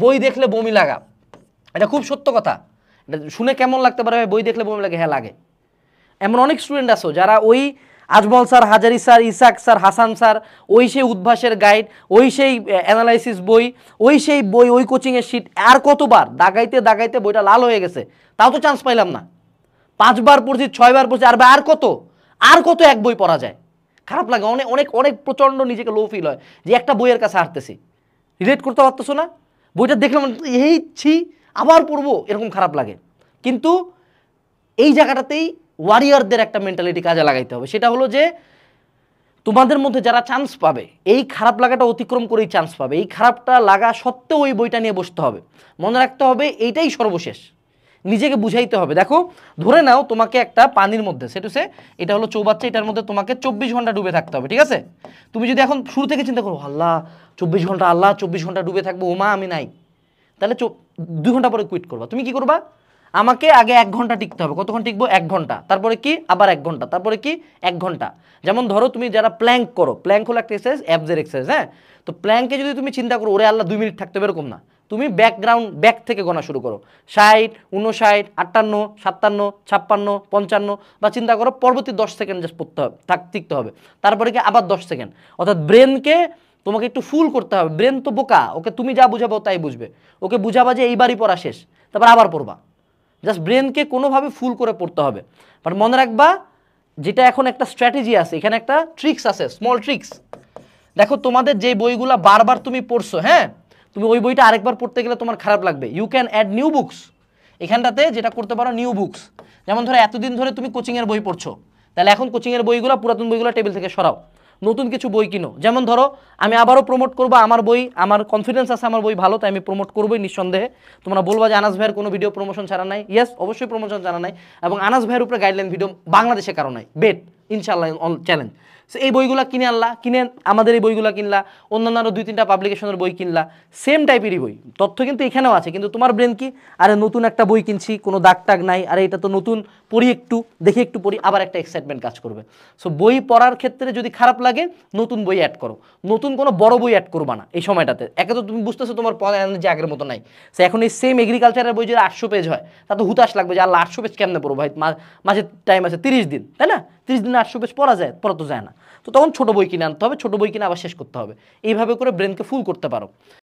বই দেখলে বমি লাগা, এটা খুব সত্য কথা। এটা শুনে কেমন লাগতে পারে বই দেখলে বমি লাগে? হ্যাঁ লাগে। এমন অনেক স্টুডেন্ট আছো যারা ওই Ajmal sir, Hazari sir, Isak sir, Hasan sir, ওই সেই উদ্ভাসের গাইড, ওই সেই অ্যানালাইসিস বই, ওই সেই বই, ওই কোচিংয়ের শিট, আর কতবার দাগাইতে দাগাইতে বইটা লাল হয়ে গেছে, তাও তো চান্স পাইলাম না। 5 বার পড়ছি, 6 বার পড়ছি, আর কত এক বই পড়া যায়? খারাপ লাগে, অনেক অনেক অনেক প্রচণ্ড নিজেকে লো ফিল হয় যে একটা বইয়ের কাছে হারতেছি। রিলেট করতে পারতেছো না? বইটা দেখলাম এই ছি, আবার পড়বো, এরকম খারাপ লাগে। কিন্তু এই জায়গাটাতেই ওয়ারিয়ারদের একটা মেন্টালিটি কাজে লাগাইতে হবে। সেটা হলো যে তোমাদের মধ্যে যারা চান্স পাবে, এই খারাপ লাগাটা অতিক্রম করেই চান্স পাবে। এই খারাপটা লাগা সত্ত্বেও ওই বইটা নিয়ে বসতে হবে। মনে রাখতে হবে এইটাই সর্বশেষ। নিজেকে বুঝাইতে হবে। দেখো, ধরে নাও তোমাকে একটা পানির মধ্যে, সেটুসে এটা হলো চৌবাচ্চা, এটার মধ্যে তোমাকে 24 ঘন্টা ডুবে থাকতে হবে, ঠিক আছে? তুমি যদি এখন শুরু থেকে চিন্তা করো আল্লাহ 24 ঘন্টা, আল্লাহ 24 ঘন্টা ডুবে থাকবো, ওমা আমি নাই, তাহলে 2 ঘন্টা পরে কুইট করবা। তুমি কি করবা? আমাকে আগে 1 ঘন্টা টিকতে হবে। কতক্ষণ টিকবো? 1 ঘন্টা। তারপরে কি? আবার 1 ঘন্টা। তারপরে কি? 1 ঘন্টা। যেমন ধরো তুমি যারা প্ল্যাঙ্ক করো, প্ল্যাঙ্ক হলো একটা এক্সারসাইজ, অ্যাবসের এক্সারসাইজ, হ্যাঁ? তো প্ল্যাঙ্কে যদি তুমি চিন্তা করো ওরে আল্লাহ 2 মিনিট থাকতে হবে, এরকম না। তুমি ব্যাক থেকে গোনা শুরু করো, 60, 59, 58, 57, 56, 55, বা চিন্তা করো পরবর্তী 10 সেকেন্ড জাস্ট পড়তে হবে, টিকতে হবে। তারপরে কি? আবার 10 সেকেন্ড। অর্থাৎ ব্রেনকে তোমাকে একটু ফুল করতে হবে। ব্রেন তো বোকা, ওকে তুমি যা বুঝাবো তাই বুঝবে। ওকে বুঝাবা যে এইবারই পড়া শেষ, তারপর আবার পড়বা। জাস্ট ব্রেনকে কোনোভাবে ফুল করে পড়তে হবে। বাট মনে রাখবা, যেটা এখন একটা স্ট্র্যাটেজি আছে, এখানে একটা ট্রিক্স আছে, স্মল ট্রিক্স। দেখো, তোমাদের যে বইগুলা বারবার তুমি পড়ছো, হ্যাঁ, তুমি ওই বইটা আরেকবার পড়তে গেলে তোমার খারাপ লাগবে। You can add new books. এখানটাতে যেটা করতে পারো, নিউ বুকস। যেমন ধরো এতদিন ধরে তুমি কোচিংয়ের বই পড়ছো, তাহলে এখন কোচিংয়ের বইগুলো, পুরাতন বইগুলো টেবিল থেকে সরাও, নতুন কিছু বই কিনো। যেমন ধরো আমি আবারও প্রমোট করবো আমার বই, আমার কনফিডেন্স আছে আমার বই ভালো, তাই আমি প্রমোট করবোই নিঃসন্দেহে। তোমরা বলবা যে আনাস ভাইয়ের কোনো ভিডিও প্রমোশন ছাড়া নাই। ইয়েস, অবশ্যই প্রমোশন ছাড়া নাই, এবং আনাস ভাইয়ের উপরে গাইডলাইন ভিডিও বাংলাদেশে কারো নাই, বেট ইনশাল্লাহ, চ্যালেঞ্জ। সো এই বইগুলো কিনে আনলা, কিনে আমাদের এই বইগুলো কিনলা, অন্যান্য আরও 2-3টা পাবলিকেশনের বই কিনলা, সেম টাইপেরই বই, তথ্য কিন্তু এখানেও আছে। কিন্তু তোমার ব্রেন কি, আরে নতুন একটা বই কিনছি, কোনো দাগ টাগ নাই, আরে এটা তো নতুন, পড়ি একটু, দেখি একটু পড়ি, আবার একটা এক্সাইটমেন্ট কাজ করবে। সো বই পড়ার ক্ষেত্রে যদি খারাপ লাগে, নতুন বই অ্যাড করো। নতুন কোনো বড় বই অ্যাড করবা না এই সময়টাতে। একে তো তুমি বুঝতেছো তোমার পড়ার এনার্জি আগের মতো নাই। সো এখন এই সেম এগ্রিকালচারের বই যদি 800 পেজ হয়, তা তো হুতাশ লাগবে যে আল্লাহ 800 পেজ কেমনে পড়বো ভাই, মাঝে টাইম আছে 30 দিন, তাই না? 30 দিনে 800 পেজ পড়া যায়? পড়া তো যায় না। তো তখন ছোটো বই কিনে আনতে হবে, ছোটো বই কিনে আবার শেষ করতে হবে। এইভাবে করে ব্রেনকে ফুল করতে পারো।